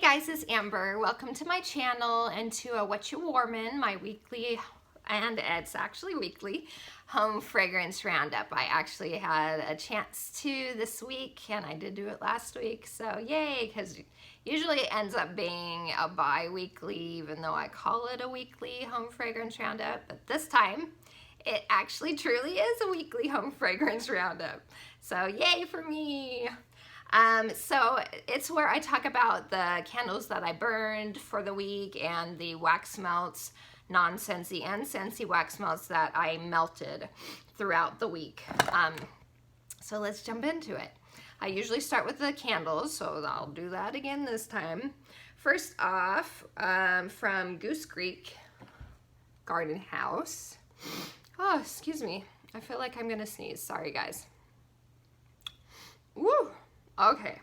guys, it's Amber. Welcome to my channel and to a Whatcha Warmin', my weekly, and it's actually weekly, home fragrance roundup. I actually had a chance to this week and I did do it last week, so yay, because usually it ends up being a bi-weekly even though I call it a weekly home fragrance roundup, but this time it actually truly is a weekly home fragrance roundup. So yay for me. So it's where I talk about the candles that I burned for the week and the wax melts, non-Scentsy and Scentsy wax melts that I melted throughout the week. So let's jump into it. I usually start with the candles, so I'll do that again this time. First off, from Goose Creek Garden House. Oh, excuse me. I feel like I'm gonna sneeze. Sorry, guys. Woo! Okay,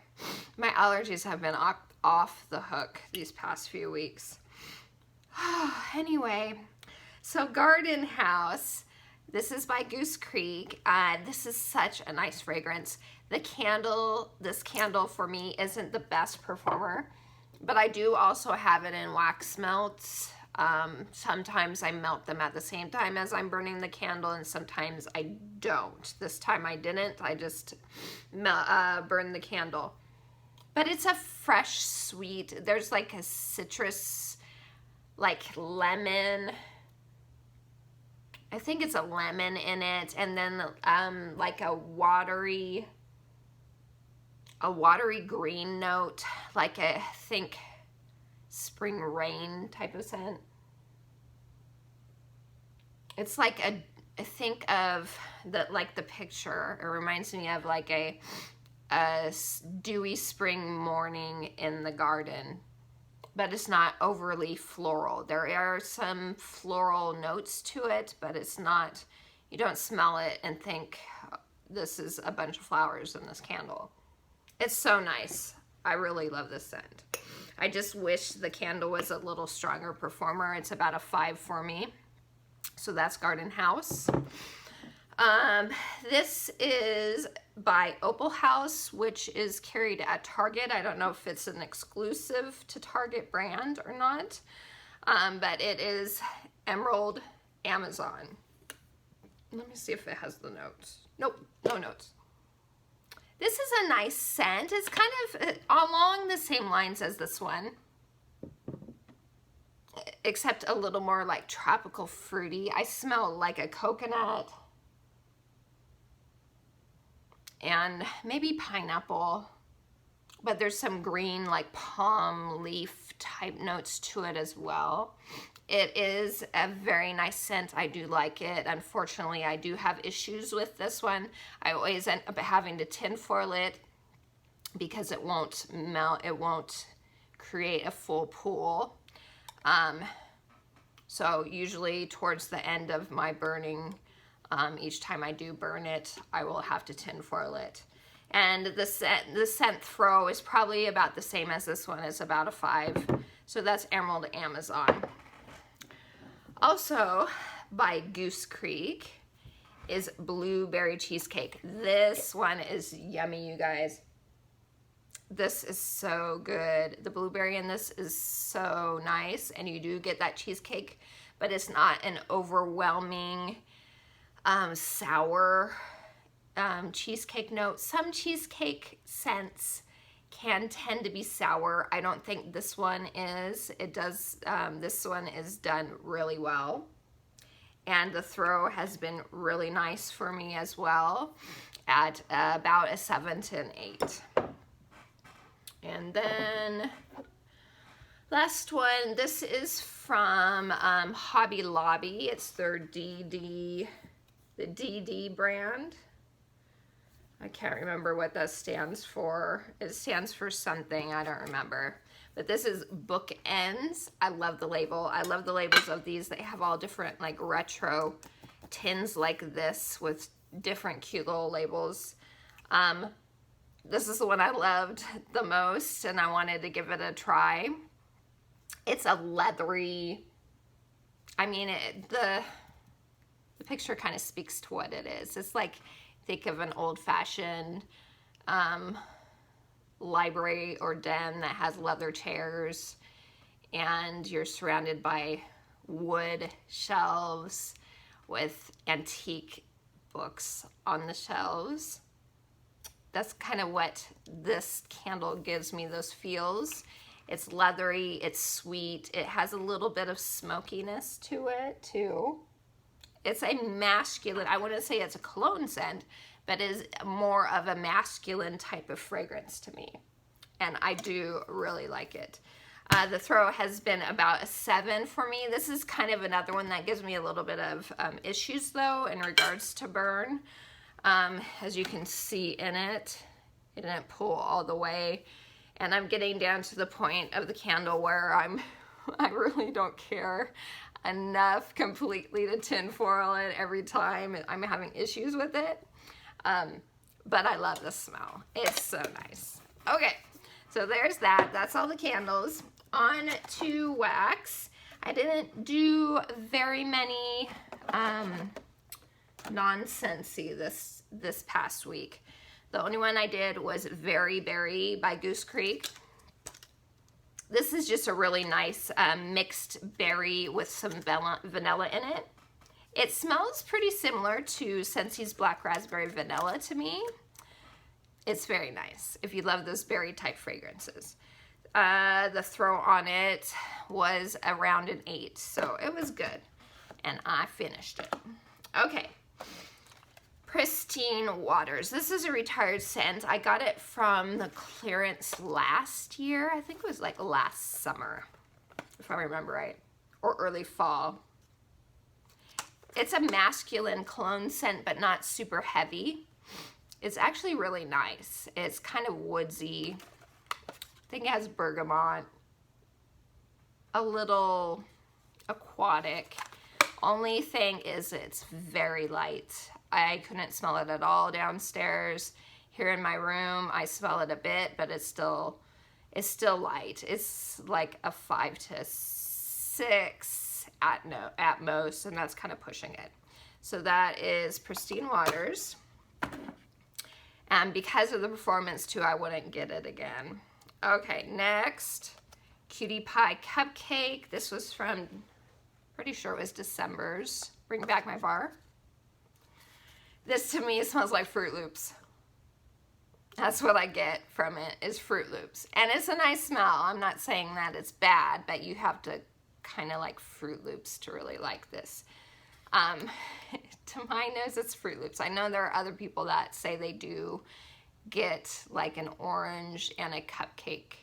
my allergies have been off the hook these past few weeks. Anyway, so Garden House, this is by Goose Creek. This is such a nice fragrance. This candle for me isn't the best performer, but I do also have it in wax melts. Sometimes I melt them at the same time as I'm burning the candle, and sometimes I don't. This time I didn't. I just burned the candle. But it's a fresh, sweet, there's like a citrus, like lemon. I think it's a lemon in it, and then like a watery green note, like I think spring rain type of scent. It's like I think of the picture. It reminds me of like a dewy spring morning in the garden, but it's not overly floral. There are some floral notes to it, but it's not, you don't smell it and think this is a bunch of flowers in this candle. It's so nice. I really love this scent. I just wish the candle was a little stronger performer. It's about a 5 for me. So that's Garden House. This is by Opal House, which is carried at Target. I don't know if it's an exclusive to Target brand or not, but it is Emerald Amazon. Let me see if it has the notes. Nope, no notes. This is a nice scent. It's kind of along the same lines as this one, except a little more like tropical fruity. I smell like a coconut and maybe pineapple, but there's some green like palm leaf type notes to it as well. It is a very nice scent. I do like it. Unfortunately, I do have issues with this one. I always end up having to tinfoil it because it won't melt. It won't create a full pool. So usually towards the end of my burning, each time I do burn it, I will have to tinfoil it. And the scent throw is probably about the same as this one. It's about a 5. So that's Emerald Amazon. Also by Goose Creek is Blueberry Cheesecake. This one is yummy, you guys. This is so good. The blueberry in this is so nice, and you do get that cheesecake, but it's not an overwhelming sour cheesecake note. Some cheesecake scents can tend to be sour. I don't think this one is. It does, this one is done really well. And the throw has been really nice for me as well at about a 7 to an 8. And then last one, this is from Hobby Lobby. It's their the DD brand. I can't remember what that stands for. It stands for something, I don't remember. But this is Bookends. I love the label. I love the labels of these. They have all different like retro tins like this with different cute little labels. This is the one I loved the most and I wanted to give it a try. It's a leathery, I mean, the picture kind of speaks to what it is. It's like, think of an old-fashioned library or den that has leather chairs and you're surrounded by wood shelves with antique books on the shelves. That's kind of what this candle gives me, those feels. It's leathery, it's sweet, it has a little bit of smokiness to it too. It's a masculine, I wouldn't say it's a cologne scent, but is more of a masculine type of fragrance to me. And I do really like it. The throw has been about a 7 for me. This is kind of another one that gives me a little bit of issues though in regards to burn. As you can see in it, it didn't pull all the way. And I'm getting down to the point of the candle where I really don't care enough completely to tinfoil it every time. I'm having issues with it. But I love the smell. It's so nice. Okay, so there's that. That's all the candles. On to wax. I didn't do very many non-Scentsy this past week. The only one I did was Very Berry by Goose Creek. This is just a really nice mixed berry with some vanilla in it. It smells pretty similar to Scentsy's Black Raspberry Vanilla to me. It's very nice if you love those berry type fragrances. The throw on it was around an 8, so it was good. And I finished it. Okay. Pristine Waters. This is a retired scent. I got it from the clearance last year. I think it was like last summer, if I remember right, or early fall. It's a masculine cologne scent, but not super heavy. It's actually really nice. It's kind of woodsy. I think it has bergamot, a little aquatic. Only thing is it's very light. I couldn't smell it at all downstairs. Here in my room, I smell it a bit, but it's still light. It's like a 5 to 6 at most, and that's kind of pushing it. So that is Pristine Waters. And because of the performance too, I wouldn't get it again. Okay, next, Cutie Pie Cupcake. This was from, pretty sure it was December's Bring Back My Bar. This to me smells like Fruit Loops. That's what I get from it, is Fruit Loops. And it's a nice smell. I'm not saying that it's bad, but you have to kind of like Fruit Loops to really like this. To my nose, it's Fruit Loops. I know there are other people that say they do get like an orange and a cupcake,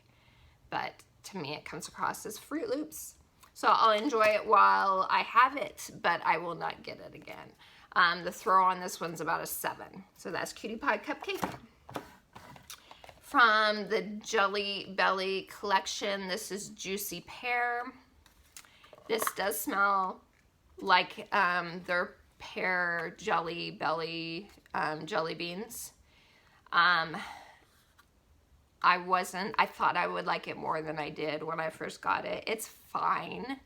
but to me it comes across as Fruit Loops. So I'll enjoy it while I have it, but I will not get it again. The throw on this one's about a 7. So that's Cutie Pie Cupcake. From the Jelly Belly collection, this is Juicy Pear. This does smell like their pear Jelly Belly jelly beans. I thought I would like it more than I did when I first got it. It's fine,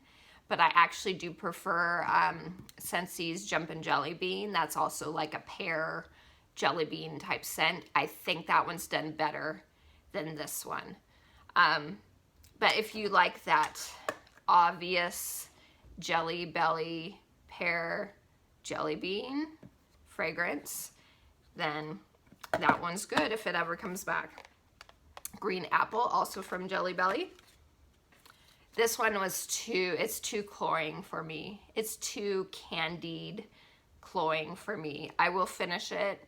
but I actually do prefer Scentsy's Jumpin' Jelly Bean. That's also like a pear jelly bean type scent. I think that one's done better than this one. But if you like that obvious Jelly Belly pear jelly bean fragrance, then that one's good if it ever comes back. Green Apple, also from Jelly Belly. This one was it's too cloying for me. It's too candied cloying for me. I will finish it,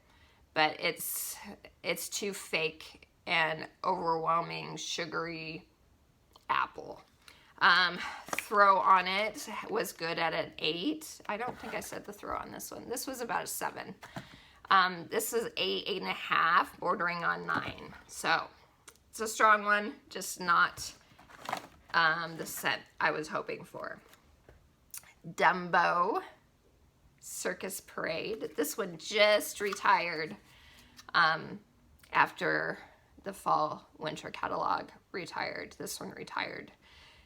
but it's too fake and overwhelming sugary apple. Throw on it was good at an 8. I don't think I said the throw on this one. This was about a 7. This is 8, 8.5, bordering on 9. So it's a strong one, just not the scent I was hoping for. Dumbo Circus Parade. This one just retired after the fall winter catalog retired. This one retired.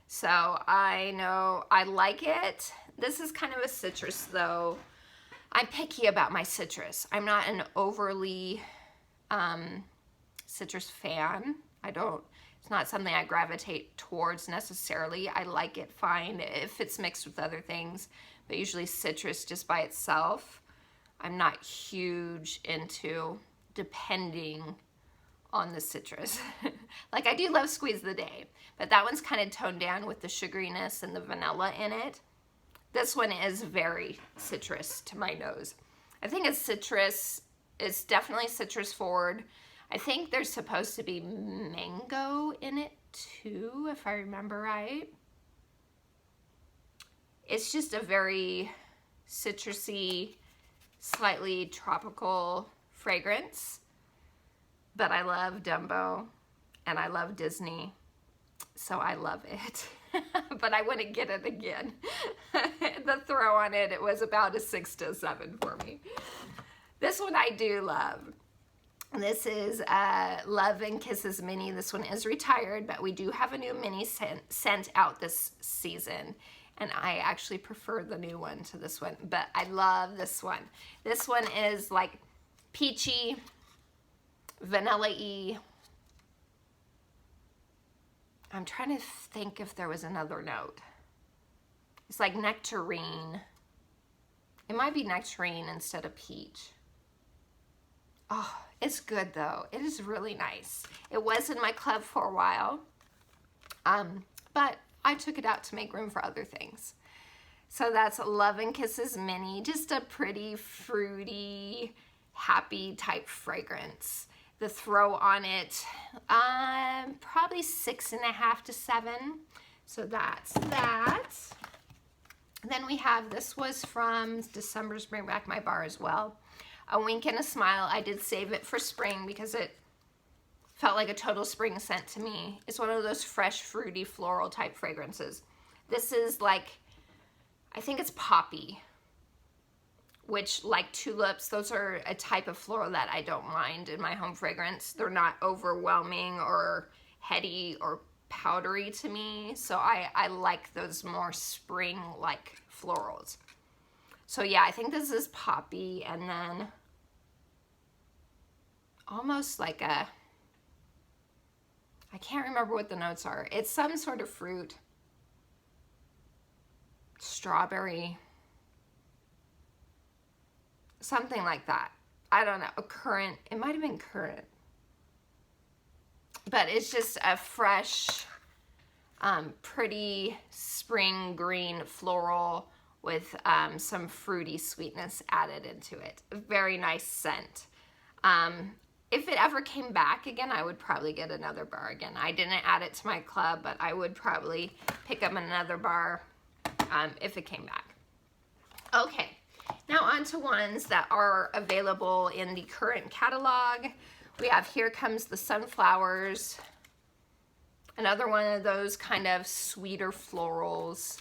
So I know I like it. This is kind of a citrus though. I'm picky about my citrus. I'm not an overly citrus fan. It's not something I gravitate towards necessarily. I like it fine if it's mixed with other things, but usually citrus just by itself, I'm not huge into, depending on the citrus. Like I do love Squeeze the Day, but that one's kind of toned down with the sugariness and the vanilla in it. This one is very citrus to my nose. I think it's citrus, it's definitely citrus forward. I think there's supposed to be mango in it too, if I remember right. It's just a very citrusy, slightly tropical fragrance. But I love Dumbo and I love Disney, so I love it. But I wouldn't get it again. The throw on it, it was about a 6 to 7 for me. This one I do love. This is Love and Kisses Mini. This one is retired, but we do have a new mini scent out this season. And I actually prefer the new one to this one, but I love this one. This one is like peachy, vanilla-y. I'm trying to think if there was another note. It's like nectarine. It might be nectarine instead of peach. Oh, it's good though. It is really nice. It was in my club for a while, but I took it out to make room for other things. So that's Love and Kisses Mini. Just a pretty, fruity, happy type fragrance. The throw on it, probably 6.5 to 7. So that's that. Then we have, this was from December's Bring Back My Bar as well. A Wink and a Smile. I did save it for spring because it felt like a total spring scent to me. It's one of those fresh, fruity, floral type fragrances. This is like, I think it's poppy, which, like tulips, those are a type of floral that I don't mind in my home fragrance. They're not overwhelming or heady or powdery to me, so I like those more spring-like florals. So yeah, I think this is poppy, and then almost like a, I can't remember what the notes are. It's some sort of fruit, strawberry, something like that. I don't know, a currant, it might have been currant. But it's just a fresh, pretty spring green floral with some fruity sweetness added into it. A very nice scent. If it ever came back again, I would probably get another bar again. I didn't add it to my club, but I would probably pick up another bar if it came back. Okay, now on to ones that are available in the current catalog. We have Here Comes the Sunflowers, another one of those kind of sweeter florals.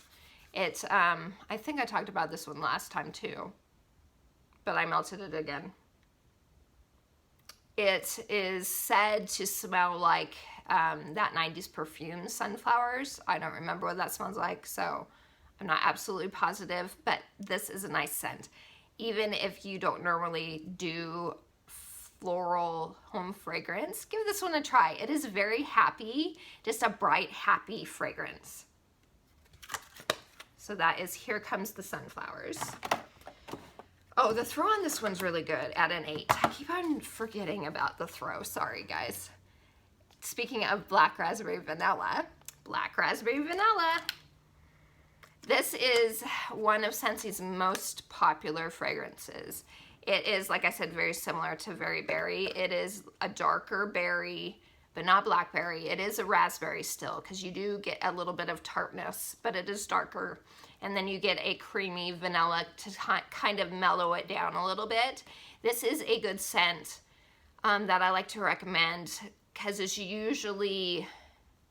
It's, I think I talked about this one last time too, but I melted it again. It is said to smell like that 90s perfume Sunflowers. I don't remember what that smells like, so I'm not absolutely positive, but this is a nice scent. Even if you don't normally do floral home fragrance, give this one a try. It is very happy, just a bright, happy fragrance. So that is Here Comes the Sunflowers. Oh, the throw on this one's really good at an 8. I keep on forgetting about the throw. Sorry, guys. Speaking of Black Raspberry Vanilla, Black Raspberry Vanilla. This is one of Scentsy's most popular fragrances. It is, like I said, very similar to Very Berry. It is a darker berry, but not blackberry. It is a raspberry still, because you do get a little bit of tartness, but it is darker. And then you get a creamy vanilla to kind of mellow it down a little bit. This is a good scent that I like to recommend, because it's usually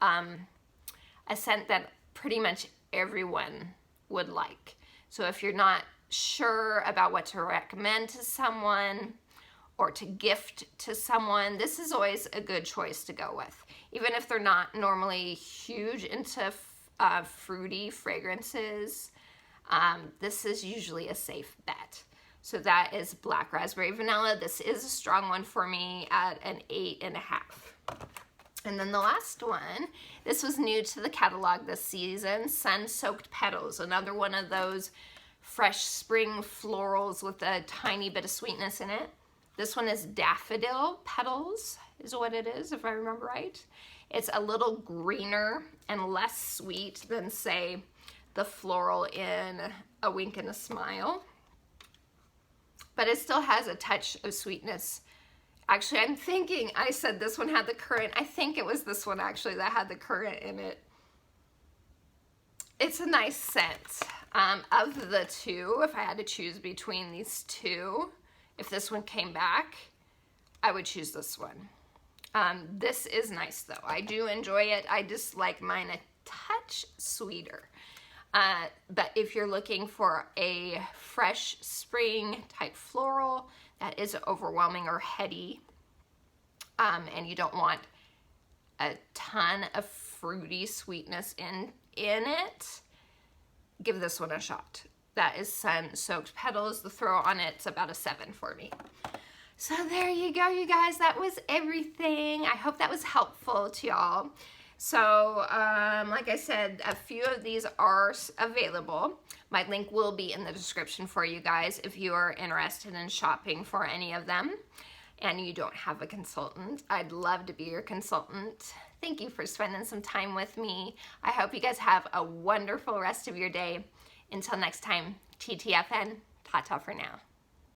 a scent that pretty much everyone would like. So if you're not sure about what to recommend to someone or to gift to someone, this is always a good choice to go with. Even if they're not normally huge into fruity fragrances, this is usually a safe bet. So that is Black Raspberry Vanilla. This is a strong one for me at an 8.5. And then the last one, this was new to the catalog this season, Sun-Soaked Petals, another one of those fresh spring florals with a tiny bit of sweetness in it. This one is Daffodil Petals, is what it is, if I remember right. It's a little greener and less sweet than, say, the floral in A Wink and a Smile. But it still has a touch of sweetness. Actually, I'm thinking, I said this one had the currant. I think it was this one actually that had the currant in it. It's a nice scent. Of the two, if I had to choose between these two, if this one came back, I would choose this one. This is nice though. I do enjoy it. I just like mine a touch sweeter. But if you're looking for a fresh spring type floral that isn't overwhelming or heady, and you don't want a ton of fruity sweetness in it, give this one a shot. That is Sun-Soaked Petals. The throw on it's about a 7 for me. So there you go, you guys. That was everything. I hope that was helpful to y'all. So, like I said, a few of these are available. My link will be in the description for you guys if you are interested in shopping for any of them and you don't have a consultant. I'd love to be your consultant. Thank you for spending some time with me. I hope you guys have a wonderful rest of your day. Until next time, TTFN, ta-ta for now.